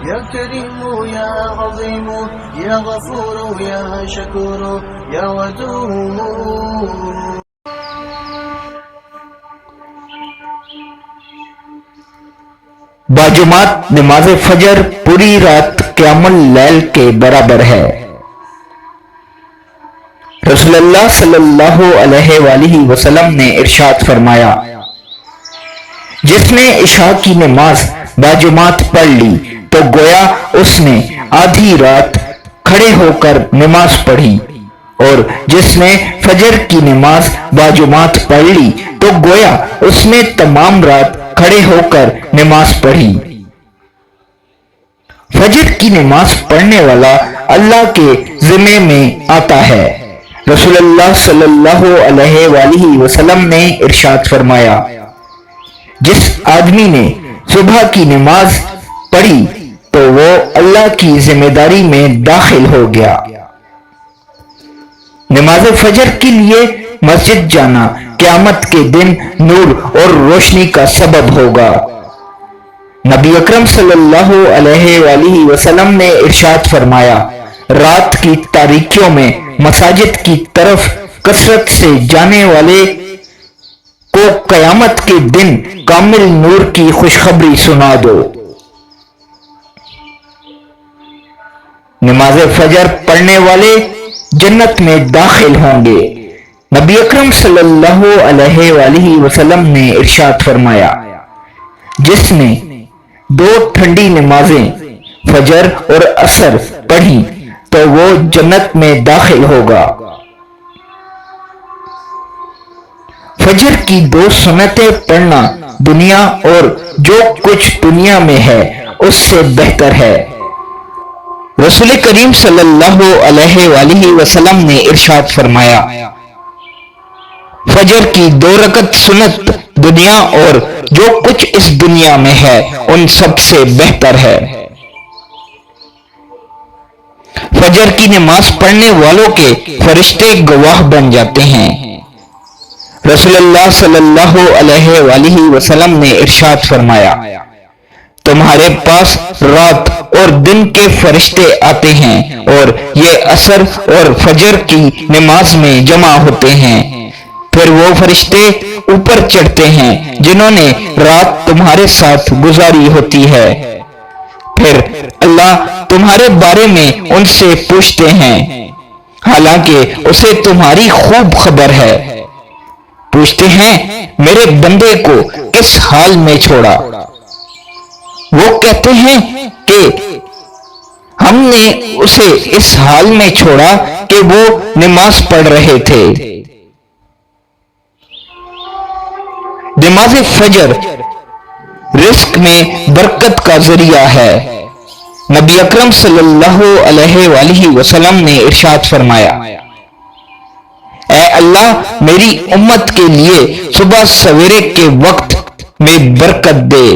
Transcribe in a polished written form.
يا كريم يا عظيم يا غفور يا شكور يا ودود. باجماعت نماز فجر پوری رات قیام اللیل کے برابر ہے۔ رسول اللہ صلی اللہ علیہ وآلہ وسلم نے ارشاد فرمایا، جس نے عشاء کی نماز باجماعت پڑھ لی تو گویا اس نے آدھی رات کھڑے ہو کر نماز پڑھی، اور جس نے فجر کی نماز باجماعت پڑھ لی تو گویا اس نے تمام رات کھڑے ہو کر نماز پڑھی۔ فجر کی نماز پڑھنے والا اللہ کے ذمے میں آتا ہے۔ رسول اللہ صلی اللہ علیہ وآلہ وسلم نے ارشاد فرمایا، جس آدمی نے صبح کی نماز پڑھی تو وہ اللہ کی ذمہ داری میں داخل ہو گیا۔ نماز فجر کے لیے مسجد جانا قیامت کے دن نور اور روشنی کا سبب ہوگا۔ نبی اکرم صلی اللہ علیہ وآلہ وسلم نے ارشاد فرمایا، رات کی تاریکیوں میں مساجد کی طرف کثرت سے جانے والے کو قیامت کے دن کامل نور کی خوشخبری سنا دو۔ نماز فجر پڑھنے والے جنت میں داخل ہوں گے۔ نبی اکرم صلی اللہ علیہ وآلہ وسلم نے ارشاد فرمایا، جس نے 2 ٹھنڈی نمازیں فجر اور عصر پڑھی تو وہ جنت میں داخل ہوگا۔ فجر کی 2 سنتیں پڑھنا دنیا اور جو کچھ دنیا میں ہے اس سے بہتر ہے۔ رسول کریم صلی اللہ علیہ وآلہ وسلم نے ارشاد فرمایا، فجر کی 2 رکعت سنت دنیا اور جو کچھ اس دنیا میں ہے ان سب سے بہتر ہے۔ فجر کی نماز پڑھنے والوں کے فرشتے گواہ بن جاتے ہیں۔ رسول اللہ صلی اللہ علیہ وآلہ وسلم نے ارشاد فرمایا، تمہارے پاس رات اور دن کے فرشتے آتے ہیں اور یہ عصر اور فجر کی نماز میں جمع ہوتے ہیں، پھر وہ فرشتے اوپر چڑھتے ہیں جنہوں نے رات تمہارے ساتھ گزاری ہوتی ہے، پھر اللہ تمہارے بارے میں ان سے پوچھتے ہیں، حالانکہ اسے تمہاری خوب خبر ہے۔ پوچھتے ہیں، میرے بندے کو کس حال میں چھوڑا؟ وہ کہتے ہیں کہ ہم نے اسے اس حال میں چھوڑا کہ وہ نماز پڑھ رہے تھے۔ نماز فجر رزق میں برکت کا ذریعہ ہے۔ نبی اکرم صلی اللہ علیہ وآلہ وسلم نے ارشاد فرمایا، اے اللہ میری امت کے لیے صبح سویرے کے وقت میں برکت دے۔